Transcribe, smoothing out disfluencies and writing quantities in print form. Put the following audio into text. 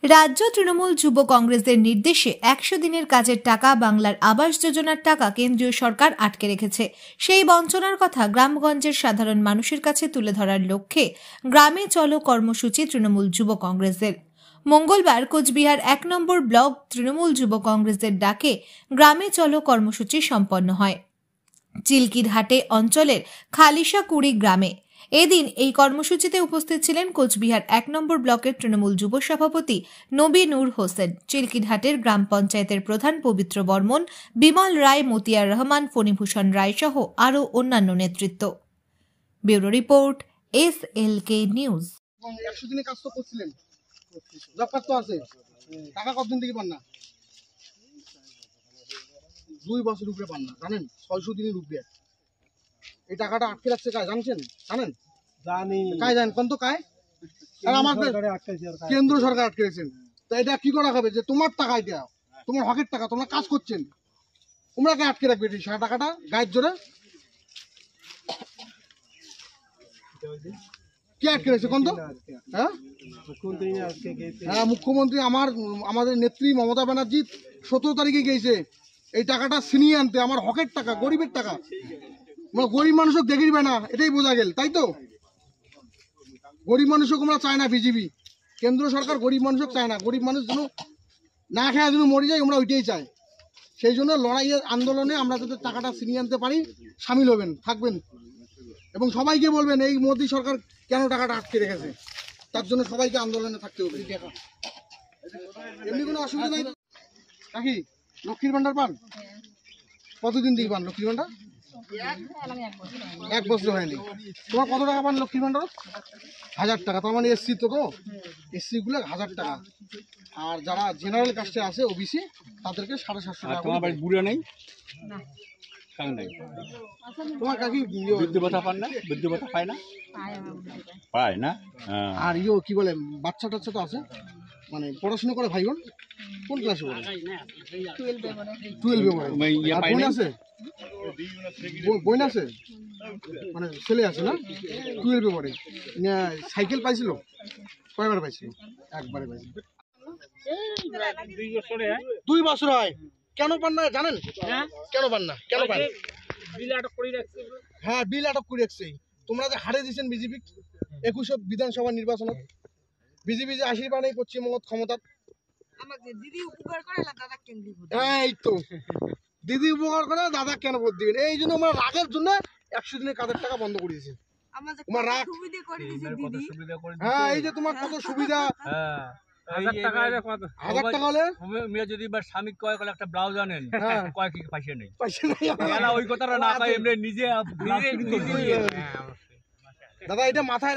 রাজ্য তৃণমূল যুব কংগ্রেসের নির্দেশে ১০০ দিনের কাজের টাকা বাংলার আবাস যোজনার টাকা কেন্দ্রীয় সরকার আটকে রেখেছে। সেই বঞ্চনার কথা গ্রামগঞ্জের সাধারণ মানুষের কাছে তুলে ধরার লক্ষ্যে গ্রামে চলো কর্মসূচি তৃণমূল যুব কংগ্রেসের। মঙ্গলবার কোচবিহার ১ নম্বর ব্লক তৃণমূল যুব কংগ্রেসের ডাকে গ্রামে চলো কর্মসূচি সম্পন্ন হয় চিলকিরহাটে অঞ্চলের খালিশাকুড়ি গ্রামে। এদিন এই কর্মসূচিতে উপস্থিত ছিলেন কোচবিহার ১ নম্বর ব্লকের তৃণমূল যুব সভাপতি নবীনুর হোসেন, চিলকিরহাটের গ্রাম পঞ্চায়েতের প্রধান পবিত্র বর্মন, বিমল রায়, মতিয়ার রহমান, ফণীভূষণ রায় সহ আরও অন্যান্য নেতৃত্ব। Bureau report, SLK news. ১০০ দিনে কাজ তো করছিলেন, জব কার্ড তো আছে, টাকা কতদিন থেকে পান না? 2 বছর উপরে পান না, জানেন? ৬০০ দিনের উপরে এই টাকাটা আটকে রাখছে। কাজ জানছেন? জানেন? জানি। কাজ জানেন কোন তো কাজ? আর আমাদের কেন্দ্র সরকার আটকে রেখেছেন। তো এটা কি করা হবে যে তোমার টাকা, এটা তোমার হকের টাকা, তোমরা কাজ করছেন, তোমরা কে আটকে রাখবে এই সারা টাকাটা গায়ের জোরে? কে আটকে রেখেছে কোন তো? হ্যাঁ, মুখ্যমন্ত্রী আমাদের নেত্রী মমতা ব্যানার্জি ১৭ তারিখে গিয়েছে এই টাকাটা ছিনিয়ে আনতে। আমার হকের টাকা, গরিবের টাকা, গরিব মানুষকে দেখিবে না, এটাই বোঝা গেল, তাই তো? গরিব মানুষকে আমরা চাই না, বিজেপি কেন্দ্র সরকার গরিব মানুষকে চায় না। গরিব মানুষ যেন না খেয়ে যেন মরে যায়, আমরা ওইটাই চাই। সেই জন্য লড়াইয়ের আন্দোলনে আমরা যাতে টাকাটা ছিনিয়ে আনতে পারি, সামিল হবেন, থাকবেন এবং সবাইকে বলবেন এই মোদী সরকার কেন টাকাটা আটকে রেখেছে, তার জন্য সবাইকে আন্দোলনে থাকতে হবে। এমনি কোনো অসুবিধা নাই। কাকি লক্ষ্মীর ভান্ডার পান? কতদিন থেকে পান লক্ষ্মীর ভান্ডার? 1 বছর হয়নি। তোমার কত টাকা পান লক্ষ্মীর ভান্ডার? 1000 টাকা। তার মানে এসসি তো এসসি গুলো 1000 টাকা, আর যারা জেনারেল কাস্টে আছে ওবিসি তাদেরকে 750 টাকা। তোমার বাড়ি বুড়া নেই? তোমার কাকি বৃদ্ধ ভাতা পান না? বৃদ্ধ ভাতা পায় না? পায় না। আর কি বলে বাচ্চা টাচ্চা তো আছে, মানে পড়াশোনা করে ভাই বোন? কোন ক্লাসে পড়ে? 12-এ পড়ে। বোন আছে? বোন আছে, মানে ছেলে আছে না? 12-এ পড়ে। সাইকেল পাইছিল? কয়বার পাইছিল? একবারে পাইছিল। 2 বছর হয়। কেন পান না জানেন? কেন পান না? কেন পান? বিল আটক করে রাখছে। হ্যাঁ, বিল আটক করে রাখছে। তোমরা যে হারে দিয়েছেন বিজেপি 21 বিধানসভা নির্বাচনত, বিজেপি যে আশীর্বাদ নেই পশ্চিমবঙ্গত ক্ষমতা। দিদি উপকার করে দাদা কেন দিব? এই তো দিদি উপকার করে দাদা কেন ভোট দিবেন? এই জন্য আমরা রাগের জন্য 100 দিনের কাজের টাকা বন্ধ করে দিয়েছি। তোমার রাগ, হ্যাঁ এই যে তোমার কত সুবিধা। 1000 টাকা হলে মেয়ে যদি স্বামী কয় কলে একটা ব্লাউজ আনেন, কয় কি পয়সা নেই, ওই কথাটা না পাই এমনি নিজে দাদা এটা মাথায়